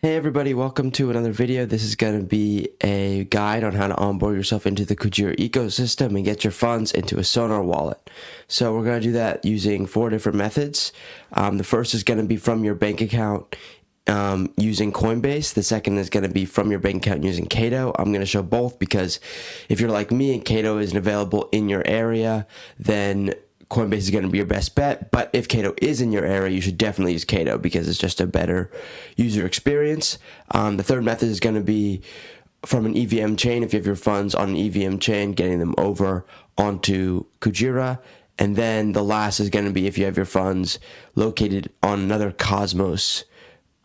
Hey everybody, welcome to another video. This is going to be a guide on how to onboard yourself into the Kujira ecosystem and get your funds into a Sonar wallet. So we're going to do that using 4 different methods. The first is going to be from your bank account using Coinbase. The second is going to be from your bank account using Kado. I'm going to show both because if you're like me and Kado isn't available in your area, then Coinbase is going to be your best bet, but if Kado is in your area, you should definitely use Kado because it's just a better user experience. The third method is going to be from an EVM chain. If you have your funds on an EVM chain, getting them over onto Kujira. And then the last is going to be if you have your funds located on another Cosmos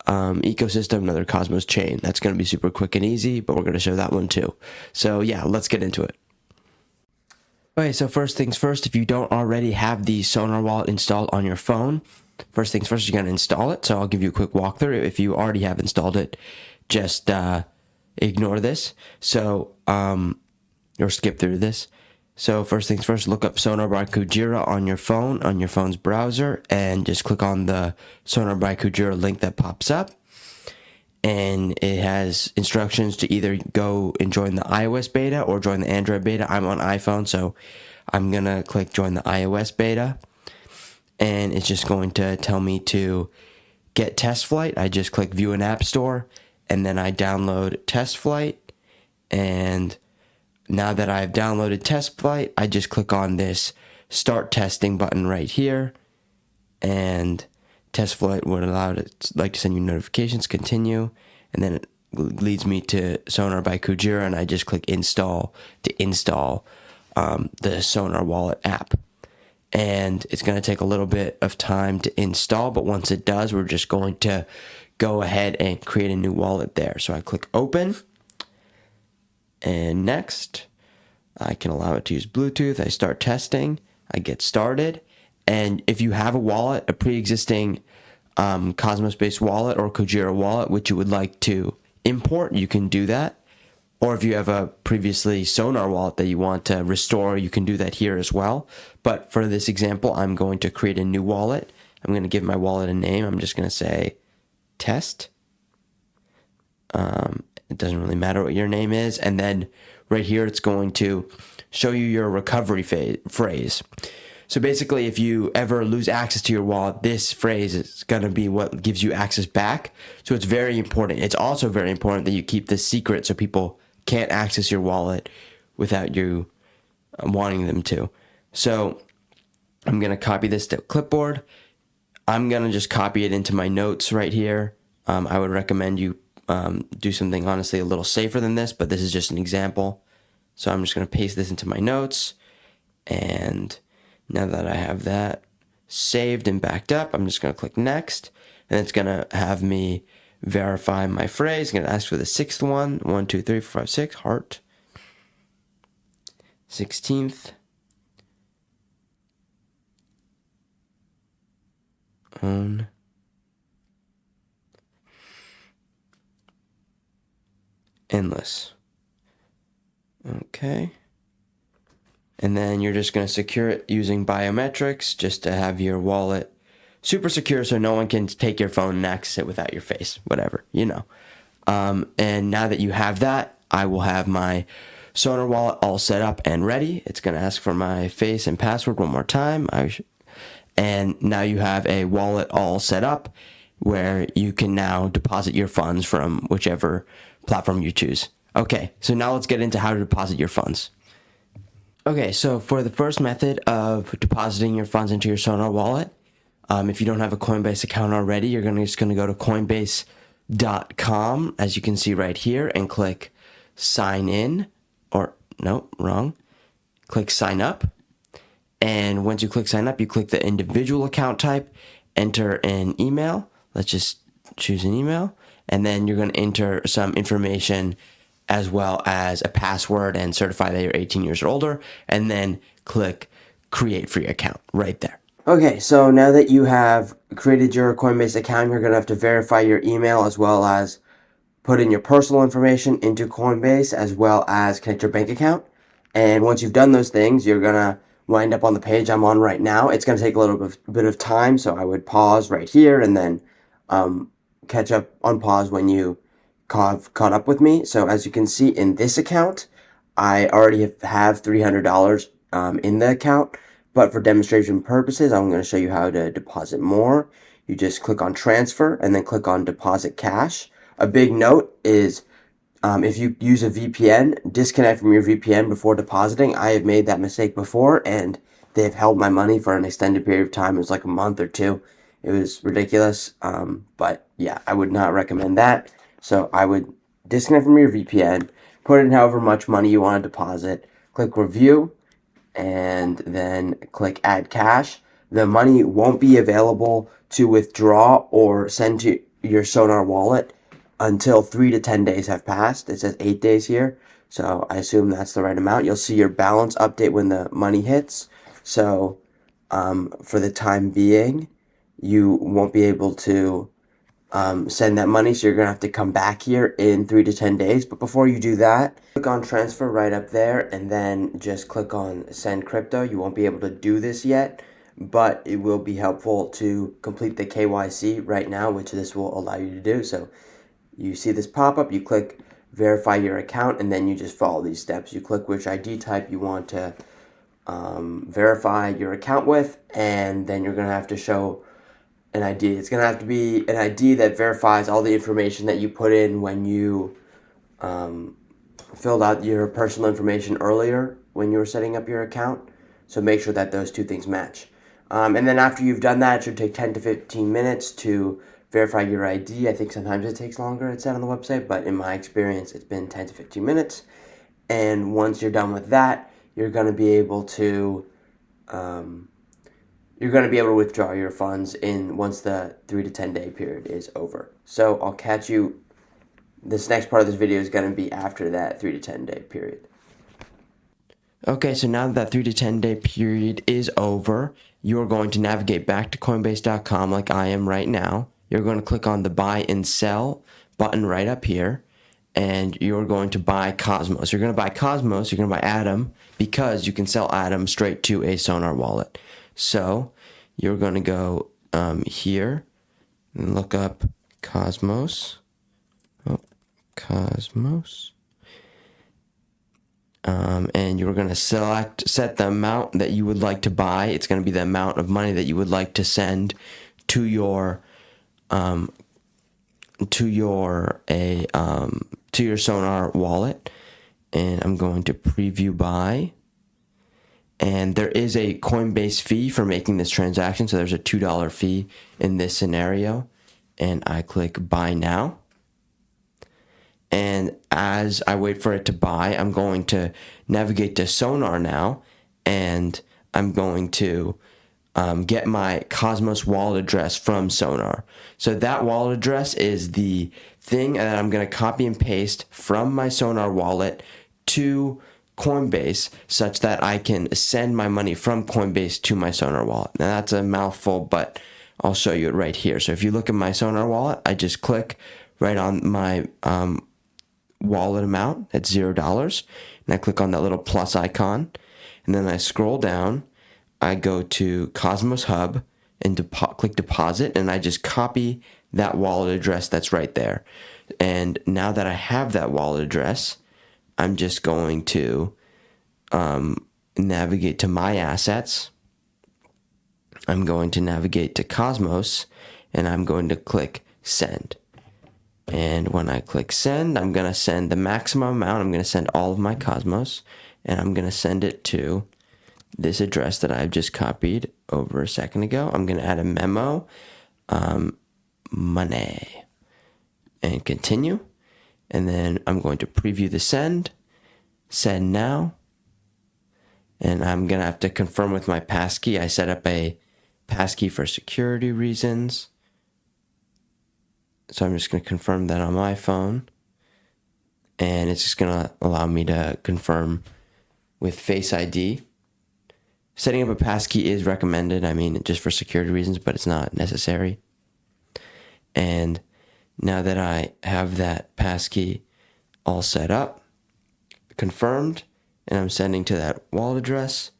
ecosystem, another Cosmos chain. That's going to be super quick and easy, but we're going to show that one too. So yeah, let's get into it. Okay, so first things first, if you don't already have the Sonar wallet installed on your phone, first things first, you're going to install it. So I'll give you a quick walkthrough. If you already have installed it, just ignore this. So, or skip through this. So first things first, look up Sonar by Kujira on your phone, on your phone's browser, and just click on the Sonar by Kujira link that pops up. And it has instructions to either go and join the iOS beta or join the Android beta. I'm on iPhone, so I'm going to click join the iOS beta. And it's just going to tell me to get test flight. I just click view in App Store, and then I download test flight. And now that I've downloaded test flight, I just click on this start testing button right here. And test flight would allow it like to send you notifications, continue, and then it leads me to Sonar by Kujira, and I just click install to install the Sonar wallet app. And it's going to take a little bit of time to install, but once it does, we're just going to go ahead and create a new wallet there. So I click open, and next, I can allow it to use Bluetooth. I start testing, I get started. And if you have a wallet, a pre-existing Cosmos-based wallet or Kujira wallet, which you would like to import, you can do that. Or if you have a previously Sonar wallet that you want to restore, you can do that here as well. But for this example, I'm going to create a new wallet. I'm going to give my wallet a name. I'm just going to say test. It doesn't really matter what your name is. And then right here, it's going to show you your recovery phrase. So basically, if you ever lose access to your wallet, this phrase is going to be what gives you access back. So it's very important. It's also very important that you keep this secret so people can't access your wallet without you wanting them to. So I'm going to copy this to clipboard. I'm going to just copy it into my notes right here. I would recommend you do something honestly a little safer than this, but this is just an example. So I'm just going to paste this into my notes, and now that I have that saved and backed up, I'm just going to click next, and it's going to have me verify my phrase. I'm going to ask for the 6th one. 1, 2, 3, 4, 5, 6, heart. 16th. Own. Endless. Okay. And then you're just going to secure it using biometrics just to have your wallet super secure so no one can take your phone and access it without your face, whatever, you know. And now that you have that, I will have my Sonar wallet all set up and ready. It's going to ask for my face and password one more time. And now you have a wallet all set up where you can now deposit your funds from whichever platform you choose. Okay, so now let's get into how to deposit your funds. Okay, so for the first method of depositing your funds into your Sonar wallet, if you don't have a Coinbase account already, you're just going to go to coinbase.com, as you can see right here, and click sign in, or no, wrong. Click sign up. And once you click sign up, you click the individual account type, enter an email. Let's just choose an email. And then you're going to enter some information as well as a password and certify that you're 18 years or older, and then click create free account right there. Okay, so now that you have created your Coinbase account, you're going to have to verify your email as well as put in your personal information into Coinbase as well as connect your bank account. And once you've done those things, you're going to wind up on the page I'm on right now. It's going to take a little bit of time, so I would pause right here and then catch up on pause when you caught up with me. So as you can see in this account, I already have $300 in the account, but for demonstration purposes, I'm going to show you how to deposit more. You just click on transfer and then click on deposit cash. A big note is if you use a VPN, disconnect from your VPN before depositing. I have made that mistake before, and they've held my money for an extended period of time. It was like a month or two. It was ridiculous. But yeah, I would not recommend that. So I would disconnect from your VPN, put in however much money you want to deposit, click review, and then click add cash. The money won't be available to withdraw or send to your Sonar wallet until 3 to 10 days have passed. It says 8 days here, so I assume that's the right amount. You'll see your balance update when the money hits. So for the time being, you won't be able to send that money, so you're gonna have to come back here in 3 to 10 days. But before you do that, click on transfer right up there and then just click on send crypto. You won't be able to do this yet, but it will be helpful to complete the KYC right now, which this will allow you to do. So you see this pop up, you click verify your account, and then you just follow these steps. You click which ID type you want to verify your account with, and then you're gonna have to show an ID. It's going to have to be an ID that verifies all the information that you put in when you filled out your personal information earlier when you were setting up your account. So make sure that those two things match. And then after you've done that, it should take 10 to 15 minutes to verify your ID. I think sometimes it takes longer, it said on the website, but in my experience, it's been 10 to 15 minutes. And once you're done with that, you're going to be able to withdraw your funds in once the 3 to 10 day period is over. So I'll catch you. This next part of this video is going to be after that 3 to 10 day period. Okay, so now that 3 to 10 day period is over, you're going to navigate back to Coinbase.com like I am right now. You're going to click on the buy and sell button right up here, and you're going to buy Cosmos. You're going to buy Cosmos, you're going to buy Atom, because you can sell Atom straight to a Sonar wallet. So you're going to go here and look up Cosmos. Cosmos. And you're going to set the amount that you would like to buy. It's going to be the amount of money that you would like to send to your Sonar wallet. And I'm going to preview buy. And there is a Coinbase fee for making this transaction, so there's a $2 fee in this scenario. And I click buy now. And as I wait for it to buy, I'm going to navigate to Sonar now, and I'm going to get my Cosmos wallet address from Sonar. So that wallet address is the thing that I'm going to copy and paste from my Sonar wallet to Coinbase, such that I can send my money from Coinbase to my Sonar wallet. Now that's a mouthful, but I'll show you it right here. So if you look at my Sonar wallet, I just click right on my wallet amount at $0, and I click on that little plus icon, and then I scroll down. I go to Cosmos Hub and click deposit, and I just copy that wallet address that's right there. And now that I have that wallet address, I'm just going to navigate to my assets. I'm going to navigate to Cosmos, and I'm going to click send. And when I click send, I'm going to send the maximum amount. I'm going to send all of my Cosmos, and I'm going to send it to this address that I've just copied over a second ago. I'm going to add a memo, money, and continue. And then I'm going to preview the send now. And I'm going to have to confirm with my passkey. I set up a passkey for security reasons. So I'm just going to confirm that on my phone. And it's just going to allow me to confirm with Face ID. Setting up a passkey is recommended, I mean, just for security reasons, but it's not necessary. And now that I have that passkey all set up, confirmed, and I'm sending to that wallet address,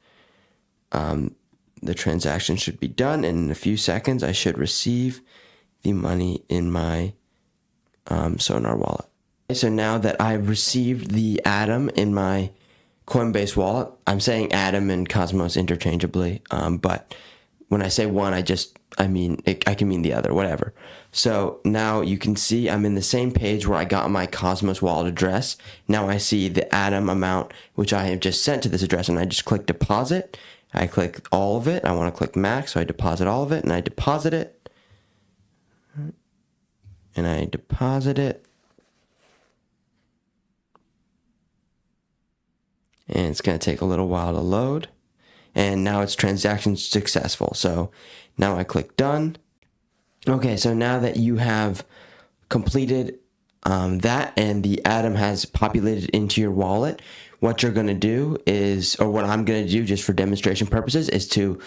the transaction should be done, and in a few seconds I should receive the money in my Sonar wallet. So now that I've received the Atom in my Coinbase wallet, I'm saying Atom and Cosmos interchangeably, but when I say one, I mean, I can mean the other, whatever. So now you can see I'm in the same page where I got my Cosmos wallet address. Now I see the Atom amount, which I have just sent to this address, and I just click deposit. I click all of it. I want to click max, so I deposit all of it, and I deposit it. And I deposit it. And it's going to take a little while to load. And now it's transaction successful. So now I click done. Okay, so now that you have completed that and the Atom has populated into your wallet, what you're going to do is, or what I'm going to do just for demonstration purposes, is to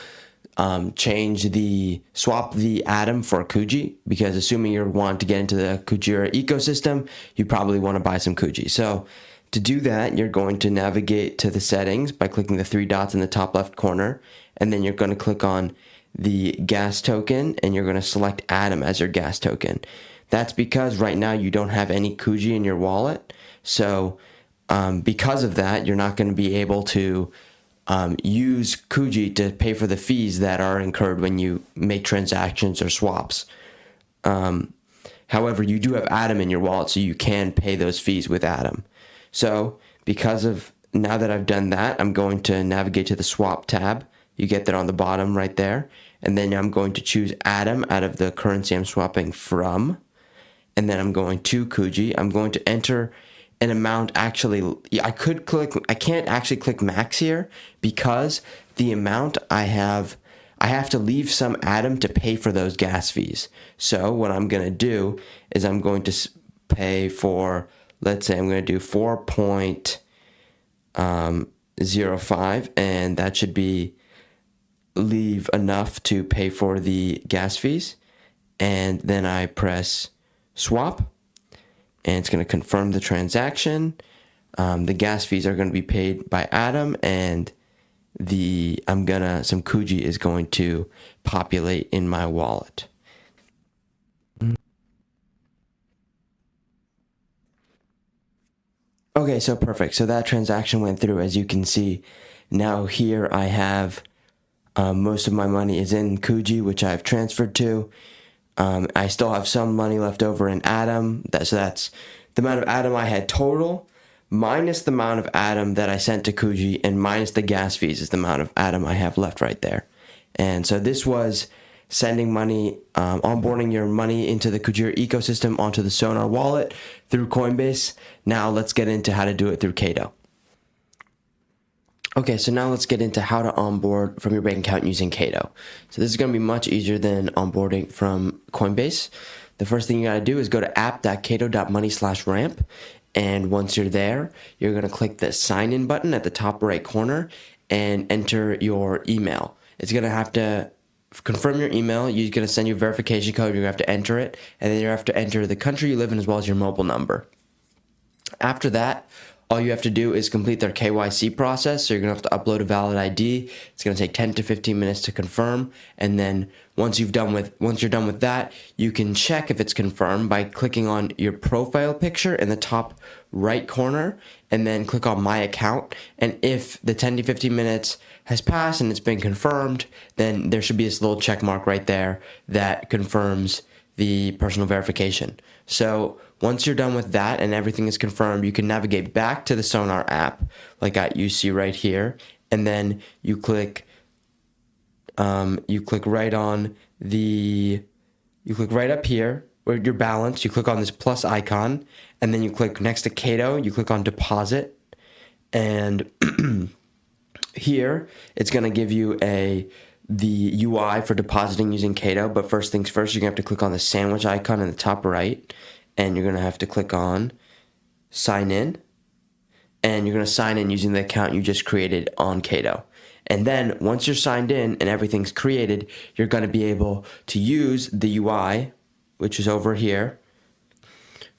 swap the Atom for Kuji, because assuming you want to get into the Kujira ecosystem, you probably want to buy some Kuji. So to do that, you're going to navigate to the settings by clicking the three dots in the top left corner, and then you're going to click on the gas token, and you're going to select Atom as your gas token. That's because right now you don't have any Kuji in your wallet. So because of that, you're not going to be able to use Kuji to pay for the fees that are incurred when you make transactions or swaps. However, you do have Atom in your wallet, so you can pay those fees with Atom. So now that I've done that, I'm going to navigate to the swap tab. You get there on the bottom right there. And then I'm going to choose Atom out of the currency I'm swapping from. And then I'm going to Kuji. I'm going to enter an amount. Actually, I can't actually click max here because the amount I have to leave some Atom to pay for those gas fees. So what I'm going to do is I'm going to pay for, let's say I'm going to do 4.05, and that should leave enough to pay for the gas fees. And then I press swap, and it's going to confirm the transaction. The gas fees are going to be paid by Atom, and some Kuji is going to populate in my wallet. Okay, so perfect. So that transaction went through, as you can see. Now here I have most of my money is in Kuji, which I've transferred to. I still have some money left over in Atom. So that's the amount of Atom I had total, minus the amount of Atom that I sent to Kuji, and minus the gas fees is the amount of Atom I have left right there. And so this was sending money, onboarding your money into the Kujira ecosystem onto the Sonar wallet through Coinbase. Now let's get into how to do it through Kado. Okay, so now let's get into how to onboard from your bank account using Kado. So this is going to be much easier than onboarding from Coinbase. The first thing you got to do is go to app.kado.money/ramp. And once you're there, you're going to click the sign in button at the top right corner and enter your email. It's going to have to confirm your email. You're going to send you a verification code. You're going to have to enter it. And then you have to enter the country you live in as well as your mobile number. After that, all you have to do is complete their KYC process. So you're going to have to upload a valid ID. It's going to take 10 to 15 minutes to confirm. And then once you're done with that, you can check if it's confirmed by clicking on your profile picture in the top right corner and then click on My Account. And if the 10 to 15 minutes has passed and it's been confirmed, then there should be this little check mark right there that confirms the personal verification. So once you're done with that and everything is confirmed, you can navigate back to the Sonar app like you see right here, and then you click right up here where your balance. You click on this plus icon, and then you click next to Kado. You click on deposit, and here it's going to give you the UI for depositing using Kado. But first things first, you're going to have to click on the sandwich icon in the top right, and you're going to have to click on sign in, and you're going to sign in using the account you just created on Kado. And then once you're signed in and everything's created, you're going to be able to use the UI, which is over here,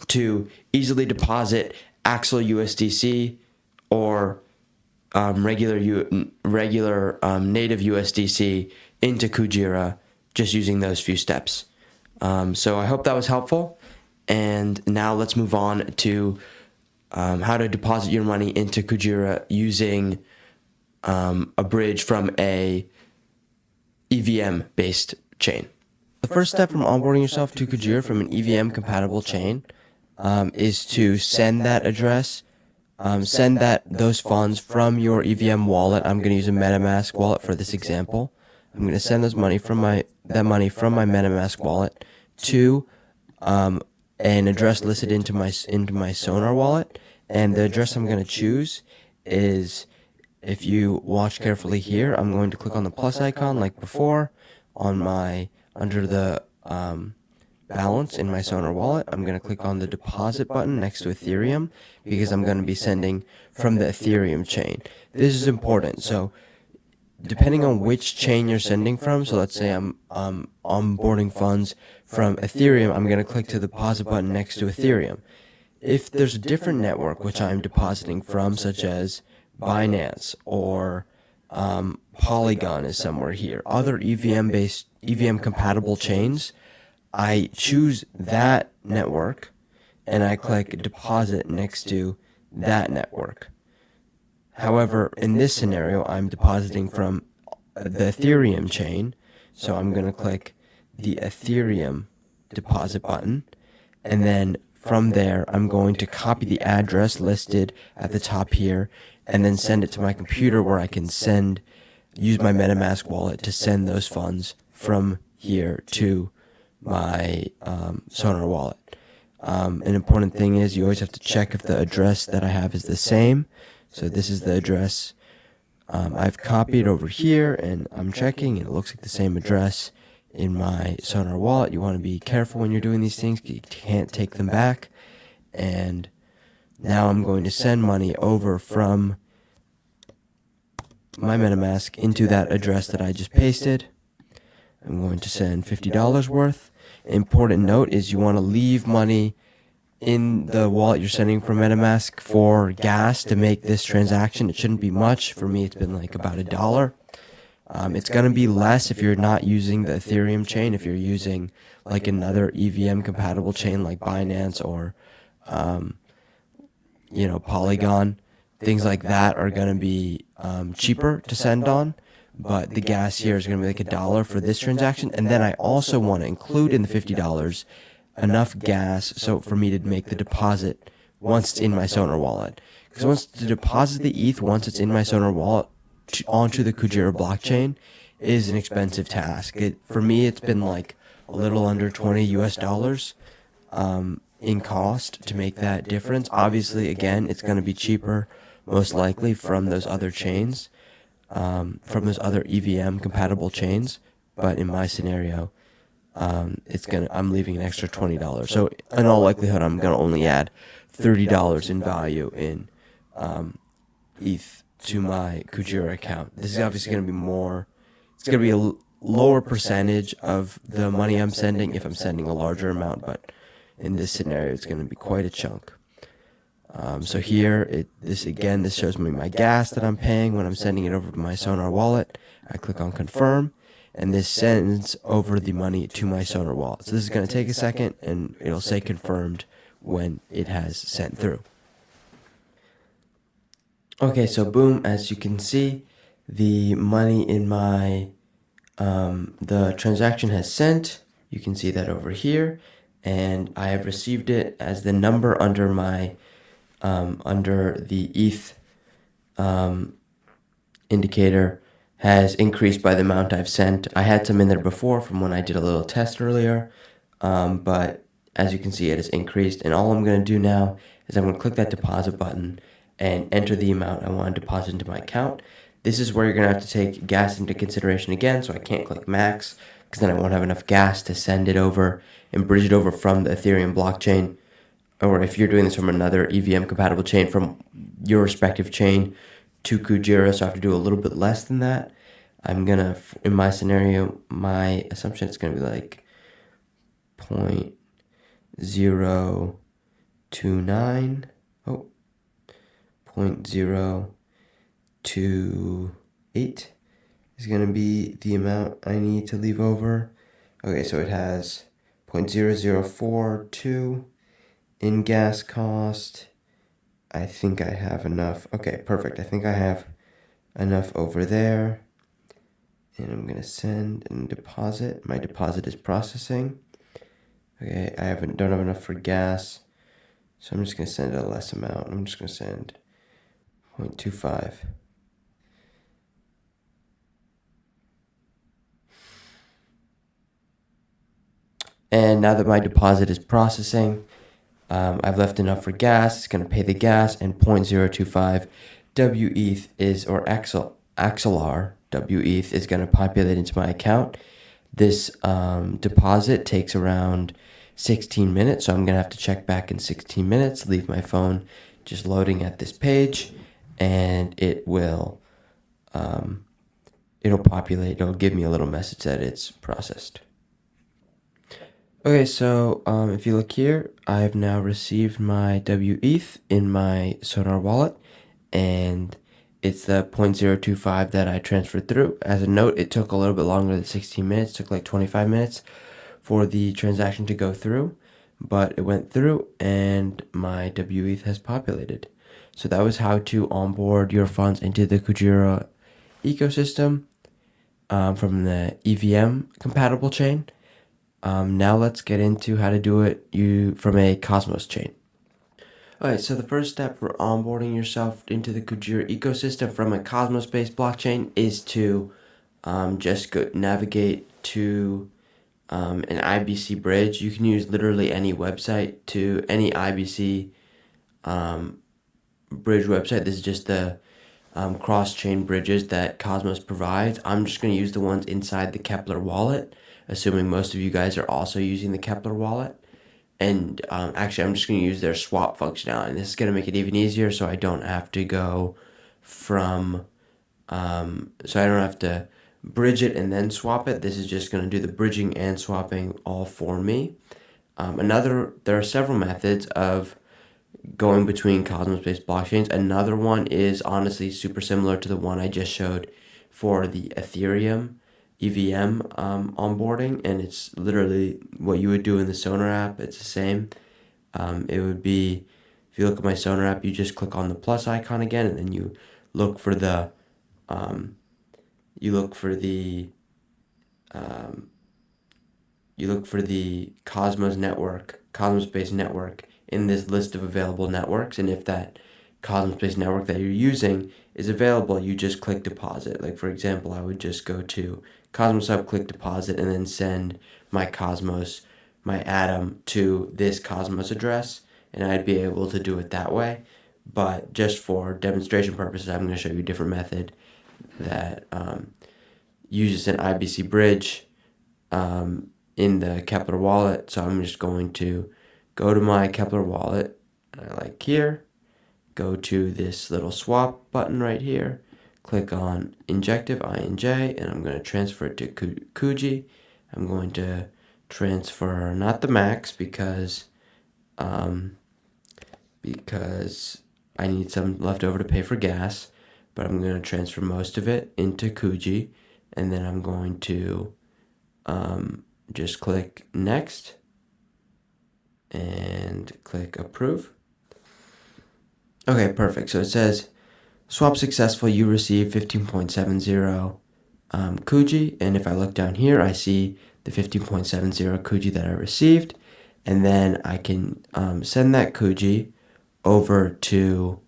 to easily deposit Axel USDC or regular native USDC into Kujira just using those few steps. So I hope that was helpful. And now let's move on to how to deposit your money into Kujira using a bridge from a EVM-based chain. The first step from onboarding yourself to Kujira from an EVM-compatible chain is to send that address, send those funds from your EVM wallet. I'm going to use a MetaMask wallet for this example. I'm going to send that money from my MetaMask wallet to an address listed into my Sonar wallet, and the address I'm going to choose is, if you watch carefully here, I'm going to click on the plus icon like before under the balance in my Sonar wallet. I'm going to click on the deposit button next to Ethereum because I'm going to be sending from the Ethereum chain. This is important. So depending on which chain you're sending from, so let's say I'm onboarding funds from Ethereum, I'm going to click to the deposit button next to Ethereum. If there's a different network which I'm depositing from, such as Binance or Polygon is somewhere here, other EVM compatible chains, I choose that network and I click deposit next to that network. However, in this scenario, I'm depositing from the Ethereum chain, so I'm going to click the Ethereum deposit button, and then from there, I'm going to copy the address listed at the top here, and then send it to my computer where I can use my MetaMask wallet to send those funds from here to my Sonar wallet. An important thing is you always have to check if the address that I have is the same. So this is the address I've copied over here, and I'm checking, and it looks like the same address in my Sonar wallet. You want to be careful when you're doing these things. You can't take them back. And now I'm going to send money over from my MetaMask into that address that I just pasted. I'm going to send $50 worth. Important note is you want to leave money in the wallet you're sending from MetaMask for gas to make this transaction. It shouldn't be much. For me, it's been like about $1. It's going to be less if you're not using the Ethereum chain. If you're using like another EVM compatible chain like Binance or Polygon, things like that are going to be cheaper to send on. But the gas here is going to be like $1 for this transaction. And then I also want to include in the $50 enough gas so for me to make the deposit once it's in my Sonar wallet. Because once to deposit the ETH, once it's in my Sonar wallet onto the Kujira blockchain, is an expensive task. For me, it's been like a little under $20 in cost to make that difference. Obviously, again, it's going to be cheaper, most likely, from those other chains, from those other EVM compatible chains. But in my scenario, I'm leaving an extra $20. So in all likelihood, I'm going to only add $30 in value in ETH to my Kujira account. This is obviously going to be more. It's going to be a lower percentage of the money I'm sending if I'm sending a larger amount, but in this scenario, it's going to be quite a chunk. So here, this shows me my gas that I'm paying when I'm sending it over to my Sonar wallet. I click on confirm, and this sends over the money to my Sonar wallet. So this is going to take a second, and it'll say confirmed when it has sent through. Okay, so boom, as you can see, the money in my, the transaction has sent. You can see that over here, and I have received it as the number under my, under the ETH indicator has increased by the amount I've sent. I had some in there before from when I did a little test earlier, but as you can see, it has increased. And all I'm going to do now is I'm going to click that deposit button and enter the amount I want to deposit into my account. This is where you're going to have to take gas into consideration again, so I can't click max, because then I won't have enough gas to send it over and bridge it over from the Ethereum blockchain. Or if you're doing this from another EVM compatible chain from your respective chain to Kujira, so I have to do a little bit less than that. I'm gonna, in my scenario, my assumption is gonna be like 0.029, 0.028 is gonna be the amount I need to leave over. Okay, so it has 0.0042 in gas cost, I think I have enough. Okay, perfect. I think I have enough over there. And I'm gonna send and deposit. My deposit is processing. Okay, don't have enough for gas, so I'm just gonna send a less amount. I'm just gonna send 0.25. And now that my deposit is processing, I've left enough for gas. It's going to pay the gas, and 0.025 WETH is, or XLR WETH is going to populate into my account. This deposit takes around 16 minutes, so I'm going to have to check back in 16 minutes, leave my phone just loading at this page, and it'll populate. It'll give me a little message that it's processed. Okay, so if you look here, I've now received my WETH in my Sonar wallet, and it's the 0.025 that I transferred through. As a note, it took a little bit longer than 16 minutes. It took like 25 minutes for the transaction to go through, but it went through, and my WETH has populated. So that was how to onboard your funds into the Kujira ecosystem from the EVM compatible chain. Now let's get into how to do it from a Cosmos chain. Alright, so the first step for onboarding yourself into the Kujira ecosystem from a Cosmos-based blockchain is to just navigate to an IBC bridge. You can use literally any website to any IBC bridge website. This is just the cross-chain bridges that Cosmos provides. I'm just going to use the ones inside the Kepler wallet, assuming most of you guys are also using the Kepler wallet. And actually, I'm just going to use their swap functionality. This is going to make it even easier, so I don't have to go so I don't have to bridge it and then swap it. This is just going to do the bridging and swapping all for me. There are several methods of going between Cosmos-based blockchains. Another one is honestly super similar to the one I just showed for the Ethereum EVM onboarding, and it's literally what you would do in the Sonar app. It's the same. It would be, if you look at my Sonar app, you just click on the plus icon again, and then you look for the Cosmos-based network in this list of available networks, and if that Cosmos-based network that you're using is available, you just click deposit. Like for example, I would just go to Cosmos Hub, click deposit, and then send my Atom to this Cosmos address, and I'd be able to do it that way. But just for demonstration purposes, I'm going to show you a different method that uses an IBC bridge in the Kepler wallet. So I'm just going to go to my Kepler wallet, like here, go to this little swap button right here, click on injective, INJ, and I'm going to transfer it to Kuji. I'm going to transfer not the max because I need some left over to pay for gas, but I'm going to transfer most of it into Kuji, and then I'm going to just click next and click approve. Okay, perfect. So it says swap successful, you receive 15.70 Kuji, and if I look down here, I see the 15.70 Kuji that I received, and then I can send that Kuji over to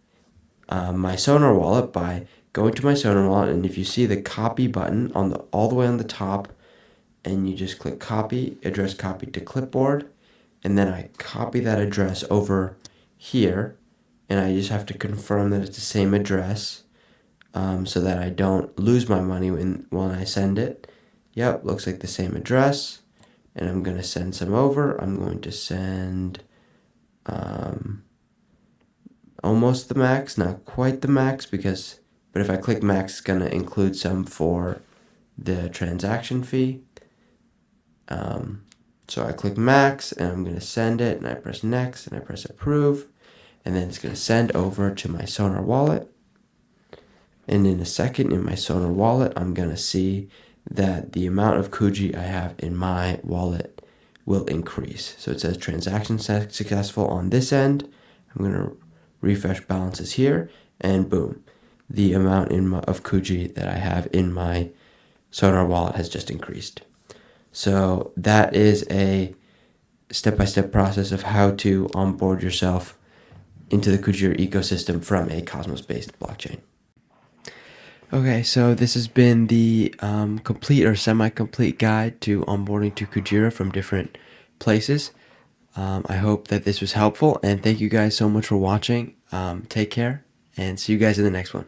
my Sonar wallet by going to my Sonar wallet, and if you see the copy button all the way on the top, and you just click copy, address copy to clipboard, and then I copy that address over here, and I just have to confirm that it's the same address so that I don't lose my money when I send it. Yep, looks like the same address, and I'm going to send some over. I'm going to send almost the max, not quite the max, but if I click max, it's going to include some for the transaction fee. So I click max, and I'm going to send it, and I press next, and I press approve, and then it's going to send over to my Sonar wallet. And in a second, in my Sonar wallet, I'm going to see that the amount of Kuji I have in my wallet will increase. So it says transaction successful on this end. I'm going to refresh balances here, and boom, the amount of Kuji that I have in my Sonar wallet has just increased. So that is a step-by-step process of how to onboard yourself into the Kujira ecosystem from a Cosmos-based blockchain. Okay, so this has been the complete or semi-complete guide to onboarding to Kujira from different places. I hope that this was helpful, and thank you guys so much for watching. Take care, and see you guys in the next one.